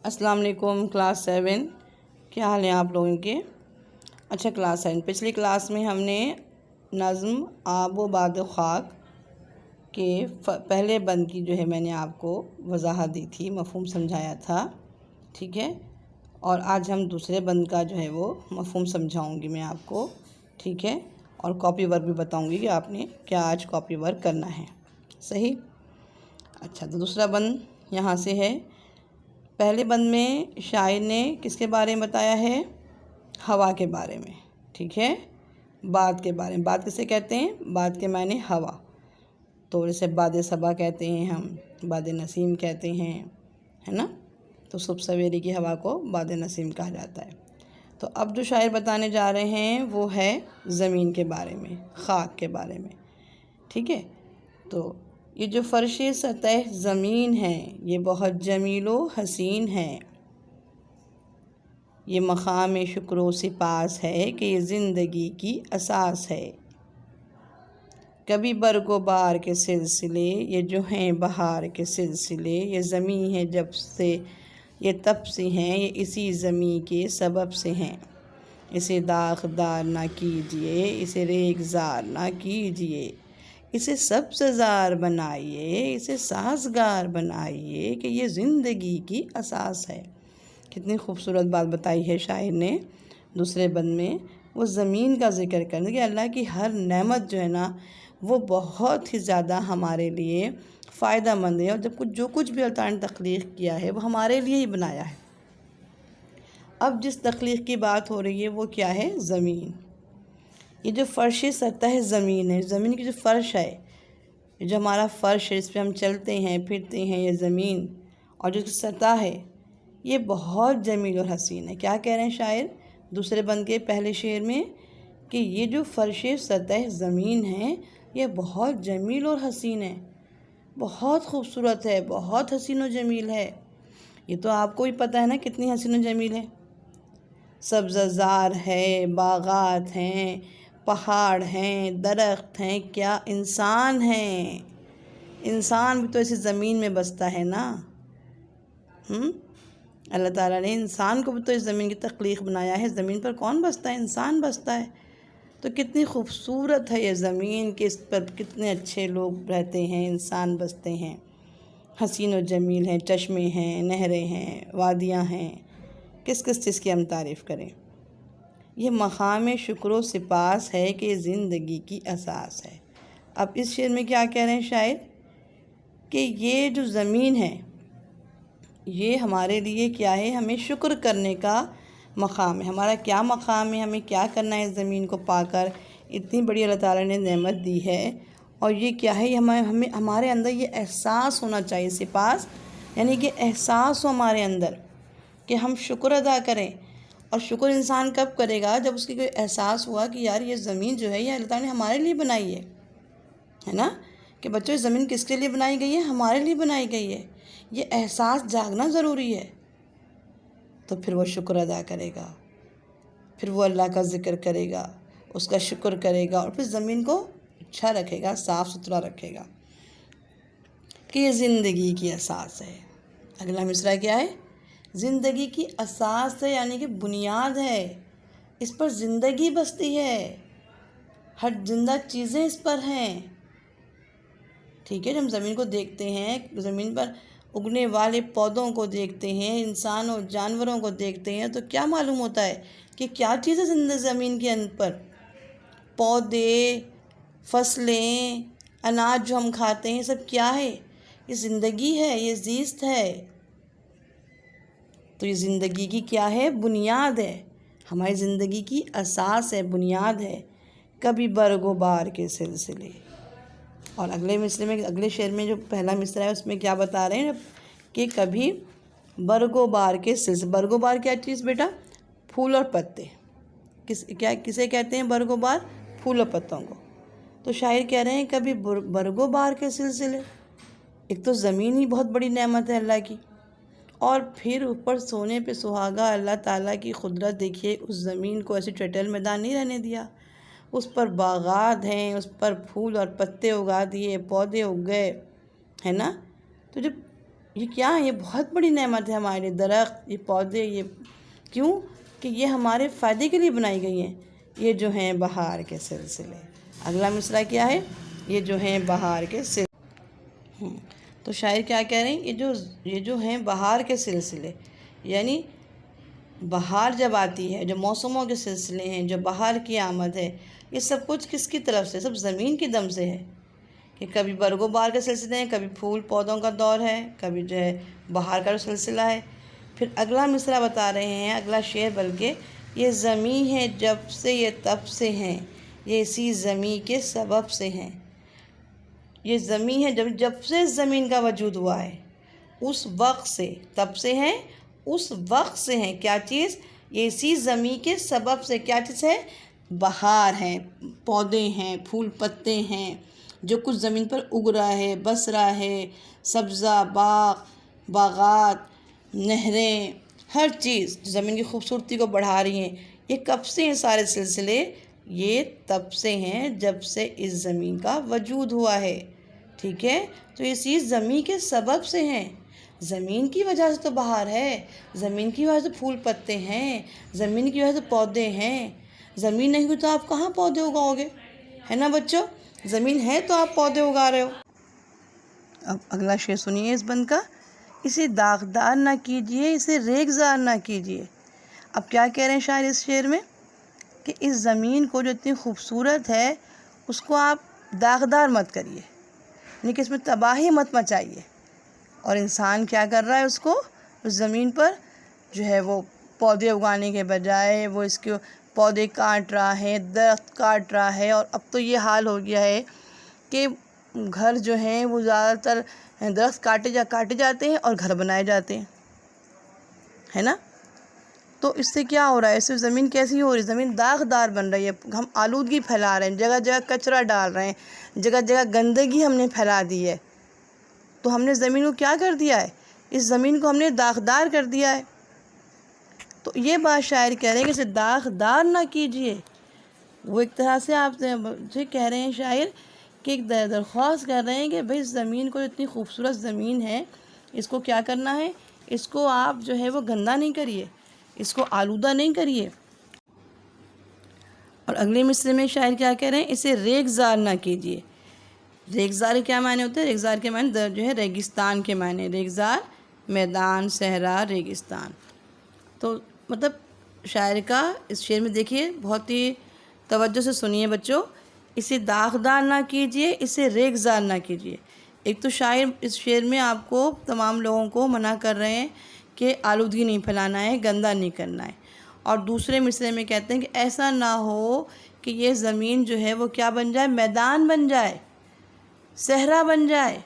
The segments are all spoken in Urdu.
السلام علیکم کلاس 7، کیا حال ہیں آپ لوگوں کے؟ اچھا کلاس 7، پچھلی کلاس میں ہم نے نظم آب و باد خاک کے پہلے بند کی جو ہے میں نے آپ کو وضاحت دی تھی، مفہوم سمجھایا تھا، ٹھیک ہے؟ اور آج ہم دوسرے بند کا جو ہے وہ مفہوم سمجھاؤں گی میں آپ کو، ٹھیک ہے؟ اور کاپی ورک بھی بتاؤں گی کہ آپ نے کیا آج کاپی ورک کرنا ہے، صحیح؟ اچھا، تو دوسرا بند یہاں سے ہے۔ پہلے بند میں شاعر نے کس کے بارے میں بتایا ہے؟ ہوا کے بارے میں، ٹھیک ہے؟ باد کے بارے میں۔ باد کسے کہتے ہیں؟ باد کے معنی ہوا، تو جیسے باد صبا کہتے ہیں ہم، باد نسیم کہتے ہیں، ہے نا؟ تو صبح سویرے کی ہوا کو باد نسیم کہا جاتا ہے۔ تو اب جو شاعر بتانے جا رہے ہیں وہ ہے زمین کے بارے میں، خاک کے بارے میں، ٹھیک ہے؟ تو یہ جو فرش سطح زمین ہے یہ بہت جمیل و حسین ہے، یہ مقام شکر و سپاس ہے کہ یہ زندگی کی اساس ہے، کبھی برگ و بار کے سلسلے یہ جو ہیں بہار کے سلسلے، یہ زمین ہے جب سے یہ تب سے ہیں، یہ اسی زمین کے سبب سے ہیں، اسے داغدار نہ کیجیے، اسے ریگزار نہ کیجیے، اسے سبززار بنائیے، اسے سازگار بنائیے کہ یہ زندگی کی اساس ہے۔ کتنی خوبصورت بات بتائی ہے شاعر نے دوسرے بند میں، وہ زمین کا ذکر کرنے کہ اللہ کی ہر نعمت جو ہے نا وہ بہت ہی زیادہ ہمارے لیے فائدہ مند ہے، اور جو کچھ بھی اللہ تعالیٰ نے تخلیق کیا ہے وہ ہمارے لیے ہی بنایا ہے۔ اب جس تخلیق کی بات ہو رہی ہے وہ کیا ہے؟ زمین۔ یہ جو فرش سطح زمین ہے، زمین کی جو فرش ہے، جو ہمارا فرش ہے، اس پہ ہم چلتے ہیں پھرتے ہیں، یہ زمین، اور جو سطح ہے یہ بہت جمیل اور حسین ہے۔ کیا کہہ رہے ہیں شاعر دوسرے بند کے پہلے شعر میں؟ کہ یہ جو فرش سطح زمین ہے یہ بہت جمیل اور حسین ہے، بہت خوبصورت ہے، بہت حسین و جمیل ہے۔ یہ تو آپ کو بھی پتہ ہے نا کتنی حسین و جمیل ہے، سبززار ہے، باغات ہیں، پہاڑ ہیں، درخت ہیں، کیا انسان ہیں، انسان بھی تو اسی زمین میں بستا ہے نا۔ اللہ تعالیٰ نے انسان کو بھی تو اس زمین کی تخلیق بنایا ہے، زمین پر کون بستا ہے؟ انسان بستا ہے۔ تو کتنی خوبصورت ہے یہ زمین کہ اس پر کتنے اچھے لوگ رہتے ہیں، انسان بستے ہیں، حسین و جمیل ہیں، چشمے ہیں، نہریں ہیں، وادیاں ہیں، کس کس چیز کی ہم تعریف کریں۔ یہ مقام شکر و سپاس ہے کہ زندگی کی اساس ہے۔ اب اس شعر میں کیا کہہ رہے ہیں شاعر؟ کہ یہ جو زمین ہے یہ ہمارے لیے کیا ہے؟ ہمیں شکر کرنے کا مقام ہے۔ ہمارا کیا مقام ہے؟ ہمیں کیا کرنا ہے اس زمین کو پا کر؟ اتنی بڑی اللہ تعالیٰ نے نعمت دی ہے، اور یہ کیا ہے؟ ہمارے اندر یہ احساس ہونا چاہیے، سپاس یعنی کہ احساس ہو ہمارے اندر کہ ہم شکر ادا کریں۔ اور شکر انسان کب کرے گا؟ جب اس کی کوئی احساس ہوا کہ یار یہ زمین جو ہے یہ اللہ تعالیٰ نے ہمارے لیے بنائی ہے نا؟ کہ بچوں یہ زمین کس کے لیے بنائی گئی ہے؟ ہمارے لیے بنائی گئی ہے۔ یہ احساس جاگنا ضروری ہے، تو پھر وہ شکر ادا کرے گا، پھر وہ اللہ کا ذکر کرے گا، اس کا شکر کرے گا، اور پھر زمین کو اچھا رکھے گا، صاف ستھرا رکھے گا کہ یہ زندگی کی اساس ہے۔ اگلا مصرعہ کیا ہے؟ زندگی کی اساس ہے، یعنی کہ بنیاد ہے، اس پر زندگی بستی ہے، ہر زندہ چیزیں اس پر ہیں، ٹھیک ہے؟ جب ہم زمین کو دیکھتے ہیں، زمین پر اگنے والے پودوں کو دیکھتے ہیں، انسان اور جانوروں کو دیکھتے ہیں، تو کیا معلوم ہوتا ہے کہ کیا چیز ہے زندہ زمین کے اندر؟ پودے، فصلیں، اناج جو ہم کھاتے ہیں، یہ سب کیا ہے؟ یہ زندگی ہے، یہ زیست ہے۔ تو یہ زندگی کی کیا ہے؟ بنیاد ہے، ہماری زندگی کی اساس ہے، بنیاد ہے، کبھی برگ و بار کے سلسلے۔ اور اگلے مصرعے میں، اگلے شعر میں جو پہلا مصرعہ ہے اس میں کیا بتا رہے ہیں؟ کہ کبھی برگ و بار کے سلسلے۔ برگ و بار کیا چیز بیٹا؟ پھول اور پتے۔ کسے کہتے ہیں برگ و بار؟ پھول اور پتوں کو۔ تو شاعر کہہ رہے ہیں کبھی برگ و بار کے سلسلے، ایک تو زمین ہی بہت بڑی نعمت ہے اللہ کی، اور پھر اوپر سونے پہ سہاگا اللہ تعالیٰ کی قدرت دیکھیے، اس زمین کو ایسے ٹٹل میدان نہیں رہنے دیا، اس پر باغات ہیں، اس پر پھول اور پتے اگا دیے، پودے اگ گئے، ہے نا؟ تو جب یہ کیا ہے؟ یہ بہت بڑی نعمت ہے ہمارے لیے، درخت، یہ پودے، یہ کیوں کہ یہ ہمارے فائدے کے لیے بنائی گئی ہیں، یہ جو ہیں بہار کے سلسلے۔ اگلا مصرعہ کیا ہے؟ یہ جو ہیں بہار کے سلسلے۔ تو شاعر کیا کہہ رہے ہیں؟ یہ جو ہیں بہار کے سلسلے، یعنی بہار جب آتی ہے، جو موسموں کے سلسلے ہیں، جو بہار کی آمد ہے، یہ سب کچھ کس کی طرف سے؟ سب زمین کی دم سے ہے، کہ کبھی برگ و بہار کے سلسلے ہیں، کبھی پھول پودوں کا دور ہے، کبھی جو ہے بہار کا جو سلسلہ ہے۔ پھر اگلا مصرعہ بتا رہے ہیں، اگلا شعر بلکہ، یہ زمیں ہے جب سے یہ تب سے ہیں، یہ اسی زمیں کے سبب سے ہیں۔ یہ زمیں ہے جب سے زمین کا وجود ہوا ہے، اس وقت سے، تب سے ہیں، اس وقت سے ہیں۔ کیا چیز؟ یہ اسی زمیں کے سبب سے، کیا چیز ہے؟ بہار ہے، پودے ہیں، پھول پتے ہیں، جو کچھ زمین پر اگ رہا ہے، بس رہا ہے، سبزہ، باغات، نہریں، ہر چیز زمین کی خوبصورتی کو بڑھا رہی ہیں۔ یہ کب سے ہیں سارے سلسلے؟ یہ تب سے ہیں جب سے اس زمین کا وجود ہوا ہے، ٹھیک ہے؟ تو اسی زمین کے سبب سے ہیں۔ زمین کی وجہ سے تو بہار ہے، زمین کی وجہ سے پھول پتے ہیں، زمین کی وجہ سے پودے ہیں۔ زمین نہیں ہوئی تو آپ کہاں پودے اگاؤ گے؟ ہے نا بچوں؟ زمین ہے تو آپ پودے اگا رہے ہو۔ اب اگلا شعر سنیے اس بند کا، اسے داغدار نہ کیجیے، اسے ریگزار نہ کیجیے۔ اب کیا کہہ رہے ہیں شاعر اس شعر میں؟ کہ اس زمین کو جو اتنی خوبصورت ہے، اس کو آپ داغدار مت کریے، یعنی کہ اس میں تباہی مت مچائیے۔ اور انسان کیا کر رہا ہے؟ اس کو، اس زمین پر جو ہے وہ پودے اگانے کے بجائے وہ اس کے پودے کاٹ رہا ہے، درخت کاٹ رہا ہے۔ اور اب تو یہ حال ہو گیا ہے کہ گھر جو ہیں وہ زیادہ تر درخت کاٹے جاتے ہیں اور گھر بنائے جاتے ہیں، ہے نا؟ تو اس سے کیا ہو رہا ہے؟ اس سے زمین کیسی ہو رہی ہے؟ زمین داغدار بن رہی ہے۔ ہم آلودگی پھیلا رہے ہیں، جگہ جگہ کچرا ڈال رہے ہیں، جگہ جگہ گندگی ہم نے پھیلا دی ہے۔ تو ہم نے زمین کو کیا کر دیا ہے؟ اس زمین کو ہم نے داغدار کر دیا ہے۔ تو یہ بات شاعر کہہ رہے ہیں کہ اسے داغدار نہ کیجیے۔ وہ ایک طرح سے آپ سے کہہ رہے ہیں شاعر کہ ایک درخواست کر رہے ہیں کہ بھئی زمین کو، اتنی خوبصورت زمین ہے، اس کو کیا کرنا ہے؟ اس کو آپ جو ہے وہ گندا نہیں کریے، اس کو آلودہ نہیں کریے۔ اور اگلے مصرعے میں شاعر کیا کہہ رہے ہیں؟ اسے ریگزار نہ کیجیے۔ ریگزار کے کیا معنی ہوتے ہیں؟ ریگزار کے معنی جو ہے ریگستان کے معنی، ریگزار میدان، صحرا، ریگستان۔ تو مطلب شاعر کا اس شعر میں دیکھیے، بہت ہی توجہ سے سنیے بچوں، اسے داغدار نہ کیجیے، اسے ریگزار نہ کیجیے۔ ایک تو شاعر اس شعر میں آپ کو، تمام لوگوں کو منع کر رہے ہیں کہ آلودگی نہیں پھیلانا ہے، گندا نہیں کرنا ہے۔ اور دوسرے مصرعے میں کہتے ہیں کہ ایسا نہ ہو کہ یہ زمین جو ہے وہ کیا بن جائے؟ میدان بن جائے، صحرا بن جائے۔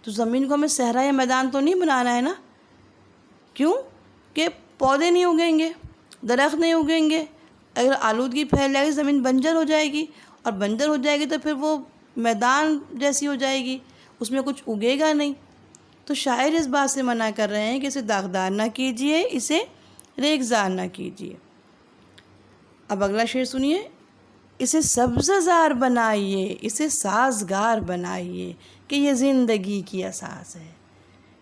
تو زمین کو ہمیں صحرا یا میدان تو نہیں بنانا ہے نا؟ کیوں کہ پودے نہیں اگیں گے، درخت نہیں اگیں گے۔ اگر آلودگی پھیل جائے گی، زمین بنجر ہو جائے گی، اور بنجر ہو جائے گی تو پھر وہ میدان جیسی ہو جائے گی، اس میں کچھ اگے گا نہیں۔ تو شاعر اس بات سے منع کر رہے ہیں کہ اسے داغدار نہ کیجیے، اسے ریگزار نہ کیجیے۔ اب اگلا شعر سنیے، اسے سبزہ زار بنائیے، اسے سازگار بنائیے، کہ یہ زندگی کی اساس ہے۔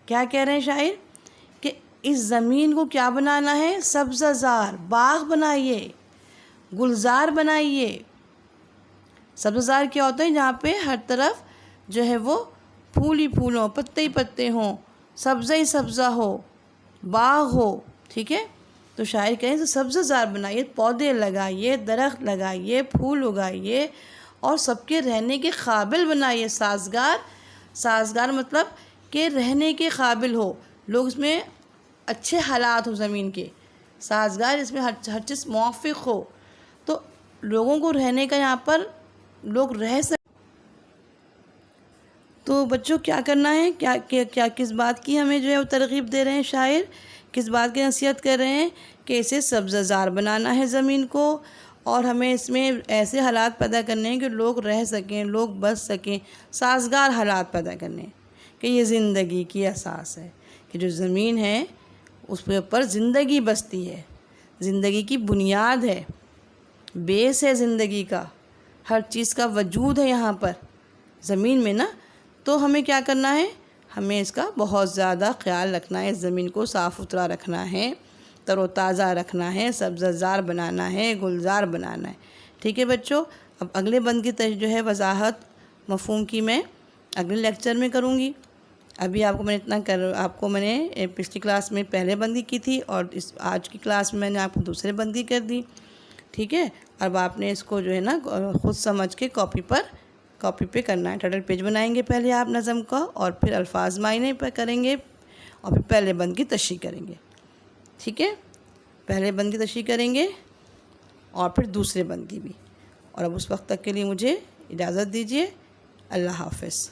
کیا کہہ رہے ہیں شاعر؟ کہ اس زمین کو کیا بنانا ہے؟ سبزہ زار، باغ بنائیے، گلزار بنائیے۔ سبزہ زار کیا ہوتا ہے؟ جہاں پہ ہر طرف جو ہے وہ پھول ہی پھول ہوں، پتے ہی پتے ہوں، سبزہ ہی سبزہ ہو، باغ ہو، ٹھیک ہے؟ تو شاعر کہیں تو سبزہ زار بنائیے، پودے لگائیے، درخت لگائیے، پھول اگائیے، اور سب کے رہنے کے قابل بنائیے۔ سازگار مطلب کہ رہنے کے قابل ہو، لوگ اس میں اچھے حالات ہو زمین کے، سازگار اس میں ہر چیز موافق ہو، تو لوگوں کو رہنے کا یہاں پر لوگ رہ سکیں۔ تو بچوں کیا کرنا ہے؟ کیا کس بات کی ہمیں جو ہے وہ ترغیب دے رہے ہیں شاعر؟ کس بات کی نصیحت کر رہے ہیں؟ کہ اسے سبزہ زار بنانا ہے زمین کو، اور ہمیں اس میں ایسے حالات پیدا کرنے ہیں کہ لوگ رہ سکیں، لوگ بس سکیں، سازگار حالات پیدا کرنے ہیں، کہ یہ زندگی کی اساس ہے، کہ جو زمین ہے اس کے اوپر زندگی بستی ہے، زندگی کی بنیاد ہے، بیس ہے زندگی کا، ہر چیز کا وجود ہے یہاں پر زمین میں نا۔ تو ہمیں کیا کرنا ہے؟ ہمیں اس کا بہت زیادہ خیال رکھنا ہے، زمین کو صاف ستھرا رکھنا ہے، تر و تازہ رکھنا ہے، سبززار بنانا ہے، گلزار بنانا ہے۔ ٹھیک ہے بچوں، اب اگلے بند کی جو ہے وضاحت مفہوم کی میں اگلے لیکچر میں کروں گی۔ ابھی آپ کو میں نے پچھلی کلاس میں پہلے بندی کی تھی، اور آج کی کلاس میں نے آپ کو دوسرے بندی کر دی۔ ٹھیک ہے، اب آپ نے اس کو جو ہے نا خود سمجھ کے کاپی پہ کرنا ہے۔ ٹائٹل پیج بنائیں گے پہلے آپ نظم کا، اور پھر الفاظ معینے پہ کریں گے، اور پھر پہلے بند کی تشریح کریں گے۔ ٹھیک ہے، پہلے بند کی تشریح کریں گے اور پھر دوسرے بند کی بھی۔ اور اب اس وقت تک کے لیے مجھے اجازت دیجیے۔ اللہ حافظ۔